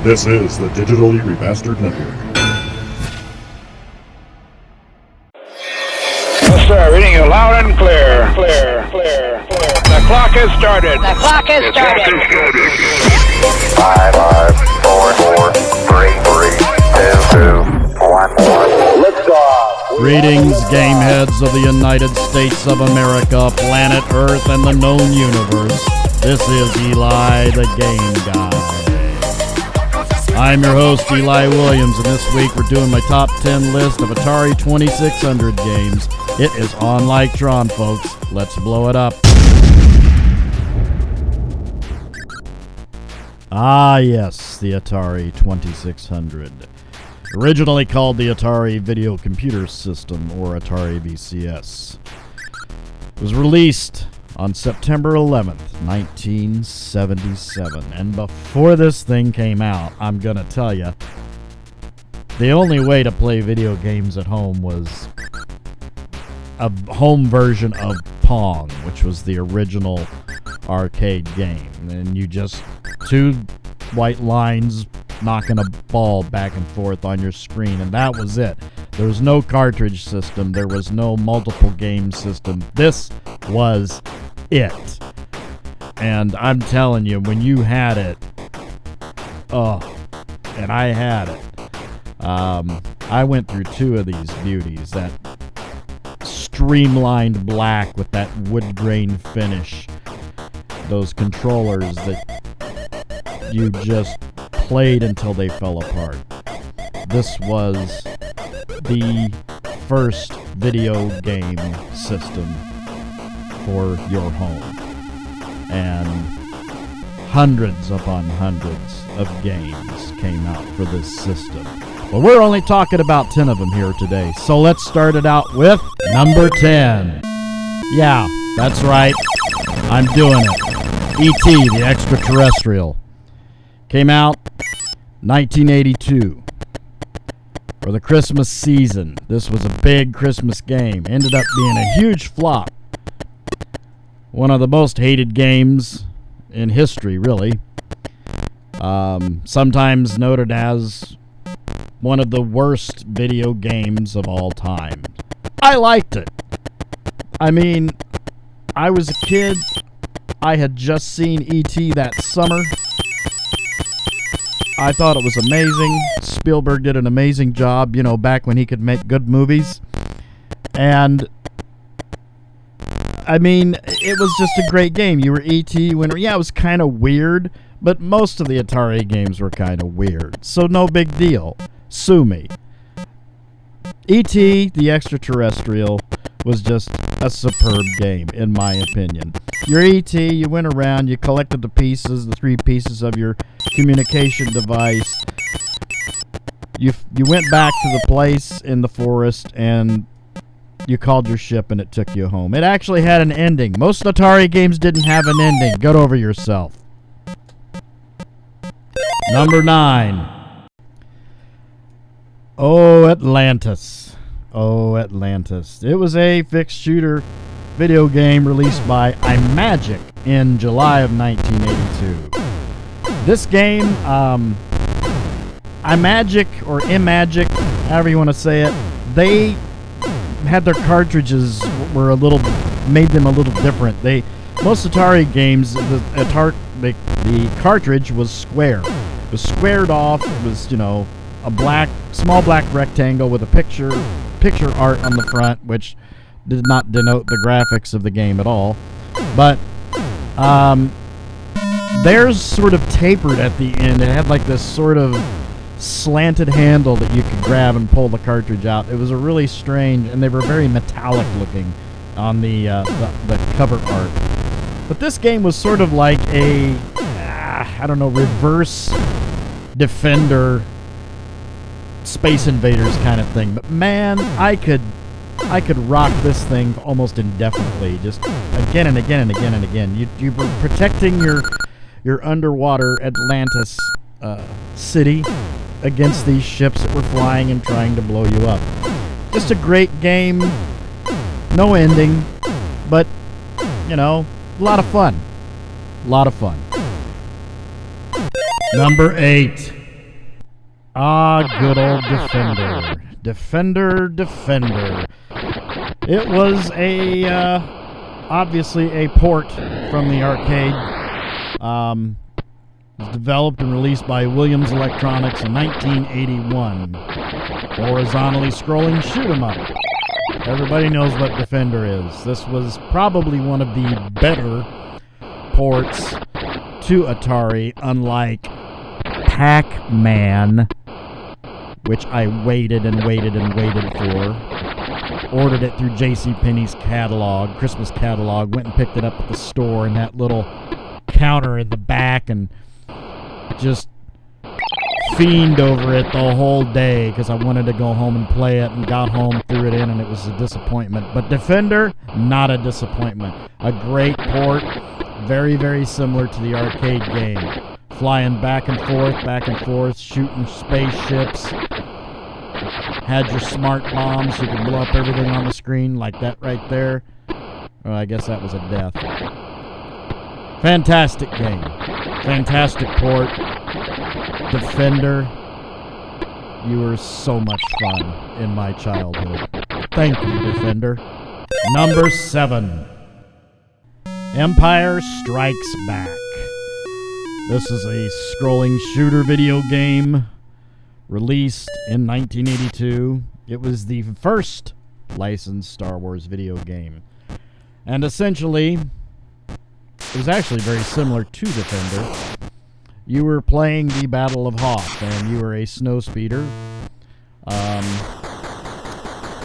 This is the Digitally Remastered Network. Yes, sir. Reading you loud and clear. Clear. The clock has started. The clock has started. 5, 4, 3, 2, 1. Lift off. Greetings, gameheads of the United States of America, planet Earth, and the known universe. This is Eli The Gameguy. I'm your host, Eli Williams, and this week we're doing my top 10 list of Atari 2600 games. It is on like Tron, folks. Let's blow it up. Ah, yes, the Atari 2600. Originally called the Atari Video Computer System, or Atari VCS. It was released on September 11th, 1977. And before this thing came out, I'm gonna tell you, the only way to play video games at home was a home version of Pong, which was the original arcade game. And you just, two white lines knocking a ball back and forth on your screen, and that was it. There was no cartridge system. There was no multiple game system. This was it. And I'm telling you, when you had it, and I had it, I went through two of these beauties, that streamlined black with that wood grain finish, those controllers that you just played until they fell apart. This was the first video game system for your home, and hundreds upon hundreds of games came out for this system. But we're only talking about 10 of them here today, so let's start it out with number 10. Yeah, that's right, I'm doing it. E.T. the Extraterrestrial came out 1982 for the Christmas season. This was a big Christmas game. Ended up being a huge flop. One of the most hated games in history, really. Sometimes noted as one of the worst video games of all time. I liked it. I mean, I was a kid. I had just seen E.T. that summer. I thought it was amazing. Spielberg did an amazing job, you know, back when he could make good movies. And I mean, it was just a great game. You were E.T. winner. Yeah, it was kind of weird, but most of the Atari games were kind of weird. So no big deal. Sue me. E.T. the Extraterrestrial was just a superb game, in my opinion. You're E.T., you went around, you collected the pieces, the three pieces of your communication device. You went back to the place in the forest, and you called your ship, and it took you home. It actually had an ending. Most Atari games didn't have an ending. Get over yourself. Number 9. Oh, Atlantis. Oh, Atlantis. It was a fixed shooter video game released by iMagic in July of 1982. This game, iMagic or iMagic, however you want to say it, they had their cartridges were made them a little different. Most Atari games, the cartridge was square. It was squared off. It was, you know, a small black rectangle with a picture art on the front, which did not denote the graphics of the game at all. But theirs sort of tapered at the end. It had like this sort of slanted handle that you could grab and pull the cartridge out. It was a really strange, and they were very metallic looking on the cover art. But this game was sort of like a, I don't know, reverse Defender, Space Invaders kind of thing. But man, I could rock this thing almost indefinitely, just again and again and again and again. You were protecting your underwater Atlantis city against these ships that were flying and trying to blow you up. Just a great game. No ending, but you know, a lot of fun. A lot of fun. Number 8. Ah, good old Defender. It was obviously a port from the arcade. It was developed and released by Williams Electronics in 1981. Horizontally scrolling shoot 'em up. Everybody knows what Defender is. This was probably one of the better ports to Atari, unlike Pac-Man, which I waited for. Ordered it through JCPenney's catalog, Christmas catalog, went and picked it up at the store in that little counter in the back and just fiend over it the whole day because I wanted to go home and play it, and got home, threw it in, and it was a disappointment. But Defender, not a disappointment. A great port, very, very similar to the arcade game. Flying back and forth, shooting spaceships. Had your smart bombs, so you could blow up everything on the screen like that right there. Well, I guess that was a death. Fantastic game. Fantastic port. Defender. You were so much fun in my childhood. Thank you, Defender. Number 7. Empire Strikes Back. This is a scrolling shooter video game released in 1982. It was the first licensed Star Wars video game. And essentially, it was actually very similar to Defender. You were playing the Battle of Hoth, and you were a snowspeeder,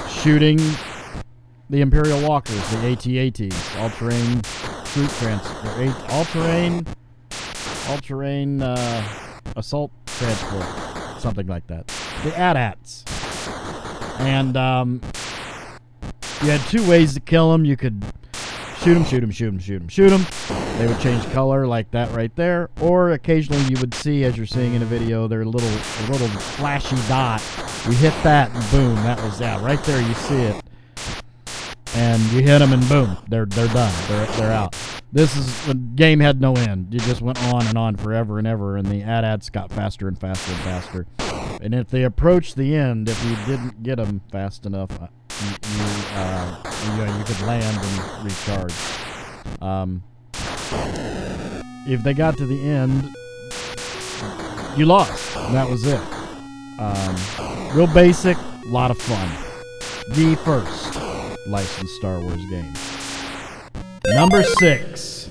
shooting the Imperial Walkers, the AT-ATs, all-terrain troop transfer, all-terrain assault transport, something like that. The AT-ATs. And you had 2 ways to kill them. You could shoot them. They would change color like that right there. Or occasionally you would see, as you're seeing in a video, their little flashy dot. You hit that and boom, that was right there. You see it, and you hit them and boom, they're done. They're out. The game had no end. You just went on and on forever and ever, and the AT-ATs got faster and faster and faster. And if they approached the end, if you didn't get them fast enough, you could land and recharge. If they got to the end, you lost. And that was it. Real basic, lot of fun. The first licensed Star Wars game. Number 6.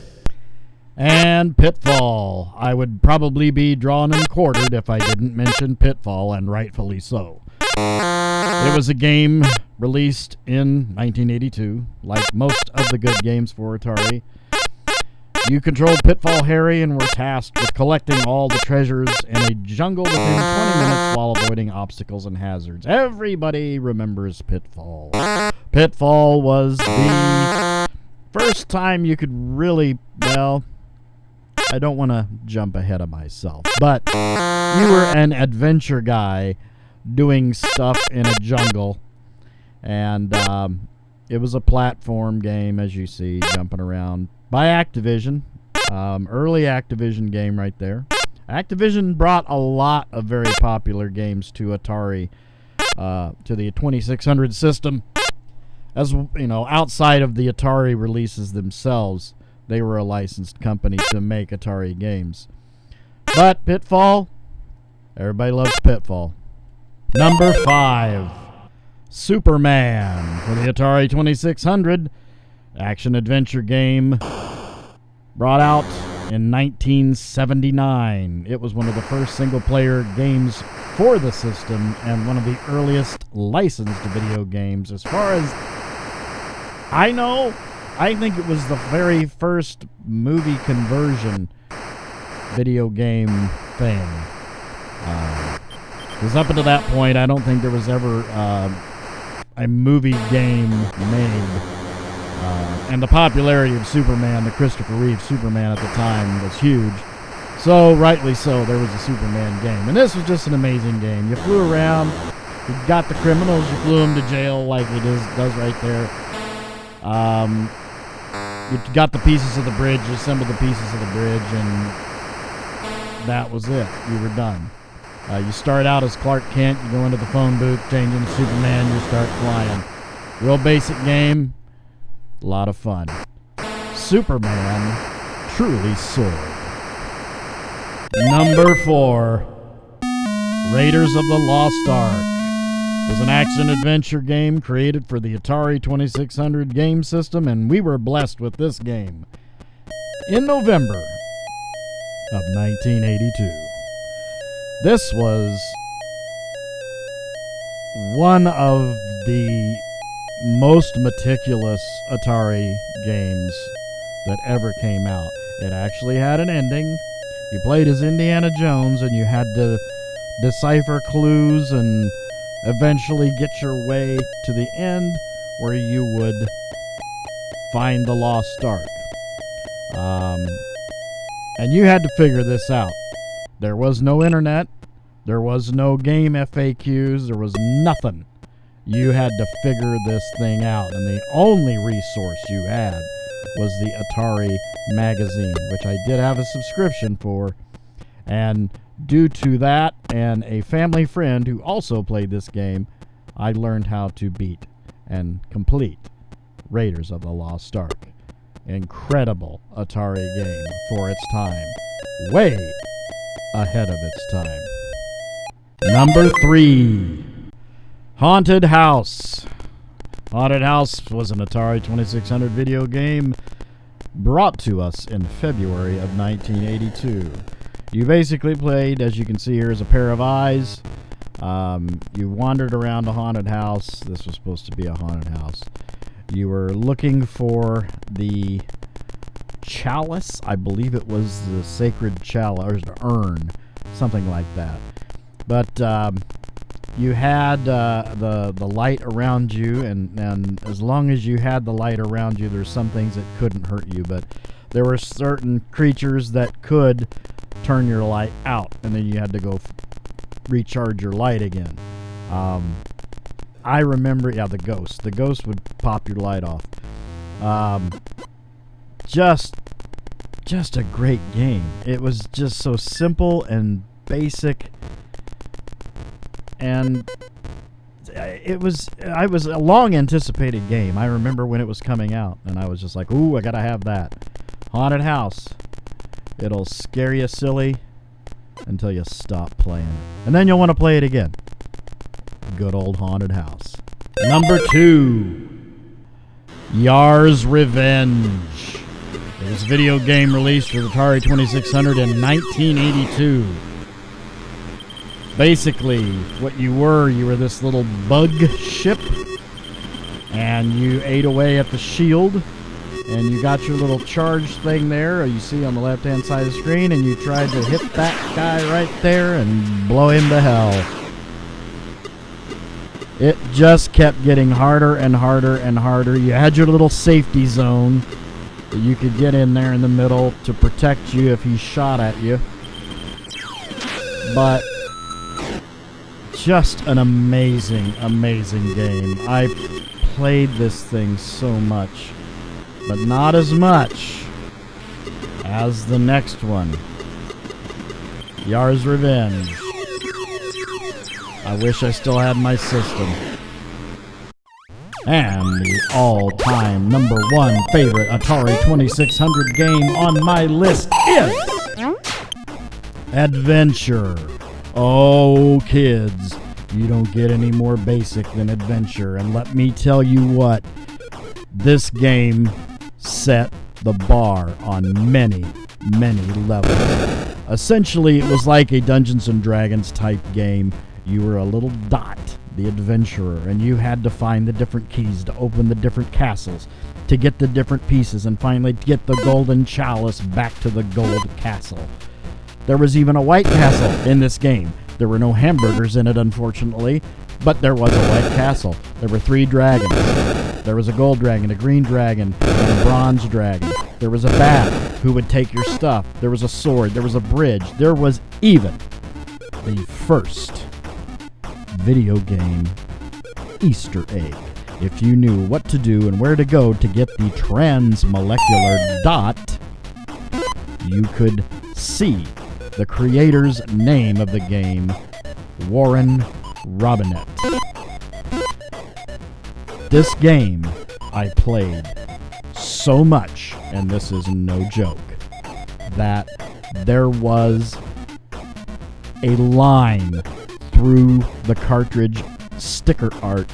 And Pitfall. I would probably be drawn and quartered if I didn't mention Pitfall, and rightfully so. It was a game released in 1982, like most of the good games for Atari. You controlled Pitfall Harry and were tasked with collecting all the treasures in a jungle within 20 minutes while avoiding obstacles and hazards. Everybody remembers Pitfall. Pitfall was the first time you could really, well, I don't want to jump ahead of myself, but you were an adventure guy doing stuff in a jungle, and it was a platform game, as you see, jumping around, by Activision. Early Activision game right there. Activision brought a lot of very popular games to Atari, to the 2600 system. As you know, outside of the Atari releases themselves, they were a licensed company to make Atari games. But Pitfall, everybody loves Pitfall. Number 5, Superman for the Atari 2600, action-adventure game, brought out in 1979. It was one of the first single-player games for the system and one of the earliest licensed video games. As far as I know, I think it was the very first movie conversion video game thing. Because up until that point, I don't think there was ever a movie game made. And the popularity of Superman, the Christopher Reeve Superman at the time, was huge. So, rightly so, there was a Superman game. And this was just an amazing game. You flew around, you got the criminals, you flew them to jail like it does right there. You got the pieces of the bridge, you assembled the pieces of the bridge, and that was it. You were done. You start out as Clark Kent, you go into the phone booth, change into Superman, you start flying. Real basic game, a lot of fun. Superman truly soared. Number 4, Raiders of the Lost Ark. It was an action-adventure game created for the Atari 2600 game system, and we were blessed with this game in November of 1982. This was one of the most meticulous Atari games that ever came out. It actually had an ending. You played as Indiana Jones, and you had to decipher clues and eventually get your way to the end where you would find the Lost Ark. And you had to figure this out. There was no internet. There was no game FAQs. There was nothing. You had to figure this thing out. And the only resource you had was the Atari magazine, which I did have a subscription for. And due to that and a family friend who also played this game, I learned how to beat and complete Raiders of the Lost Ark. Incredible Atari game for its time. Way ahead of its time. Number 3, Haunted House. Haunted House was an Atari 2600 video game brought to us in February of 1982. You basically played, as you can see here, as a pair of eyes. You wandered around a haunted house. This was supposed to be a haunted house. You were looking for the chalice. I believe it was the sacred chalice, or the urn, something like that. But you had the light around you, and as long as you had the light around you, there's some things that couldn't hurt you. But there were certain creatures that could turn your light out, and then you had to go recharge your light again. I remember, the ghost. The ghost would pop your light off. Just a great game. It was just so simple and basic, and I was a long anticipated game. I remember when it was coming out, and I was just like, ooh, I gotta have that. Haunted House. It'll scare you silly until you stop playing it, and then you'll want to play it again. Good old Haunted House. Number 2, Yar's Revenge. It was a video game released for the Atari 2600 in 1982. Basically, what you were this little bug ship, and you ate away at the shield, and you got your little charge thing there, you see on the left-hand side of the screen, and you tried to hit that guy right there and blow him to hell. It just kept getting harder and harder and harder. You had your little safety zone that you could get in there in the middle to protect you if he shot at you. But just an amazing, amazing game. I played this thing so much, but not as much as the next one, Yar's Revenge. I wish I still had my system. And the all-time number 1 favorite Atari 2600 game on my list is Adventure. Oh, kids, you don't get any more basic than Adventure. And let me tell you what, this game set the bar on many, many levels. Essentially, it was like a Dungeons & Dragons type game. You were a little dot, the adventurer, and you had to find the different keys to open the different castles, to get the different pieces, and finally get the golden chalice back to the gold castle. There was even a white castle in this game. There were no hamburgers in it, unfortunately, but there was a white castle. There were 3 dragons. There was a gold dragon, a green dragon, and a bronze dragon. There was a bat who would take your stuff. There was a sword. There was a bridge. There was even the first video game Easter egg. If you knew what to do and where to go to get the transmolecular dot, you could see the creator's name of the game Warren Robinette. This game I played so much, and this is no joke, that there was a line through the cartridge sticker art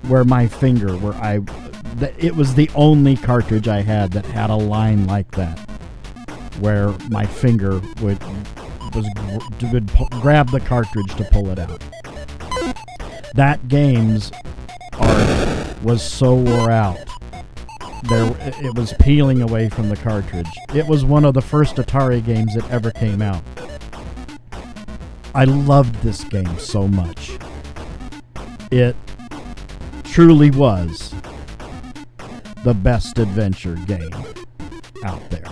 where my finger, it was the only cartridge I had that had a line like that, where my finger would grab the cartridge to pull it out. That game's art was so wore out. It was peeling away from the cartridge. It was one of the first Atari games that ever came out. I loved this game so much. It truly was the best adventure game out there.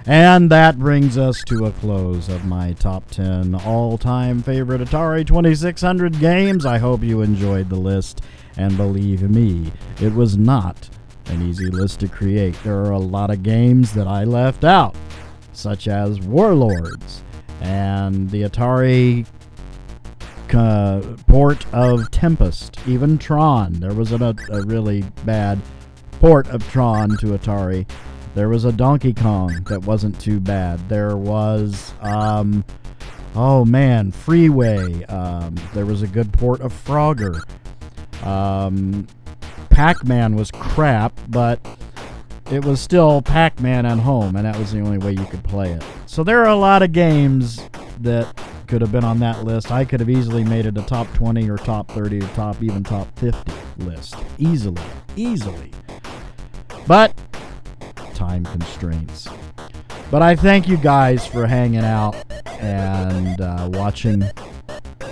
And that brings us to a close of my top 10 all-time favorite Atari 2600 games. I hope you enjoyed the list, and believe me, it was not an easy list to create. There are a lot of games that I left out, such as Warlords and the Atari port of Tempest, even Tron. There was a really bad port of Tron to Atari. There was a Donkey Kong that wasn't too bad. There was, Freeway. There was a good port of Frogger. Pac-Man was crap, but it was still Pac-Man at home, and that was the only way you could play it. So there are a lot of games that could have been on that list. I could have easily made it a top 20 or top 30 or even top 50 list. Easily. But time constraints. But I thank you guys for hanging out and watching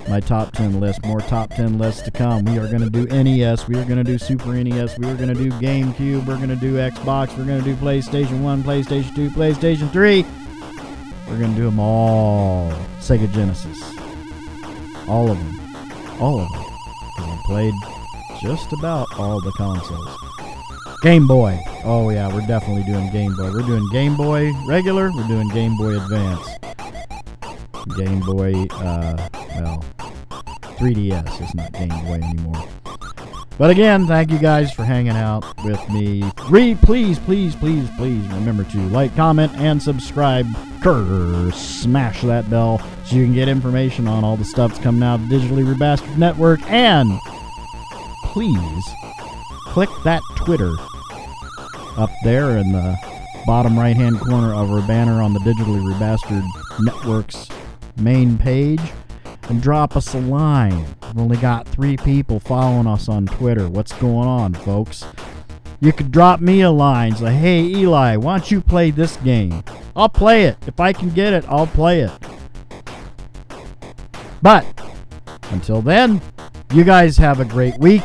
my top 10 list. More top 10 lists to come. We are going to do NES. We are going to do Super NES. We are going to do GameCube. We're going to do Xbox. We're going to do PlayStation 1, PlayStation 2, PlayStation 3. We're going to do them all. Sega Genesis. All of them. Because I played just about all the consoles. Game Boy. Oh yeah, we're definitely doing Game Boy. We're doing Game Boy regular. We're doing Game Boy Advance. Game Boy, 3DS is not Game Boy anymore. But again, thank you guys for hanging out with me. Please remember to like, comment, and subscribe. Smash that bell so you can get information on all the stuff that's coming out of the Digitally Remastered Network. And please click that Twitter up there in the bottom right-hand corner of our banner on the Digitally Remastered Network's main page and drop us a line. We've only got 3 people following us on Twitter. What's going on, folks? You could drop me a line. Say, hey, Eli, why don't you play this game? I'll play it. If I can get it, I'll play it. But until then, you guys have a great week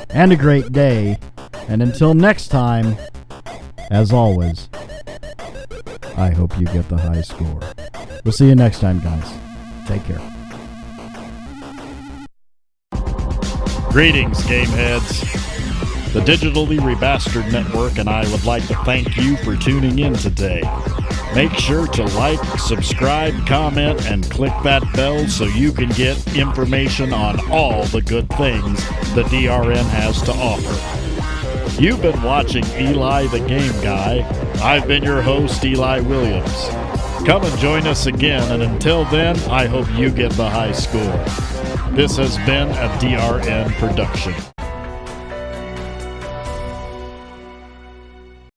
and a great day. And until next time, as always, I hope you get the high score. We'll see you next time, guys. Take care. Greetings, Gameheads. The Digitally Remastered Network and I would like to thank you for tuning in today. Make sure to like, subscribe, comment, and click that bell so you can get information on all the good things the DRN has to offer. You've been watching Eli the Gameguy. I've been your host, Eli Williams. Come and join us again, and until then, I hope you get the high score. This has been a DRN production.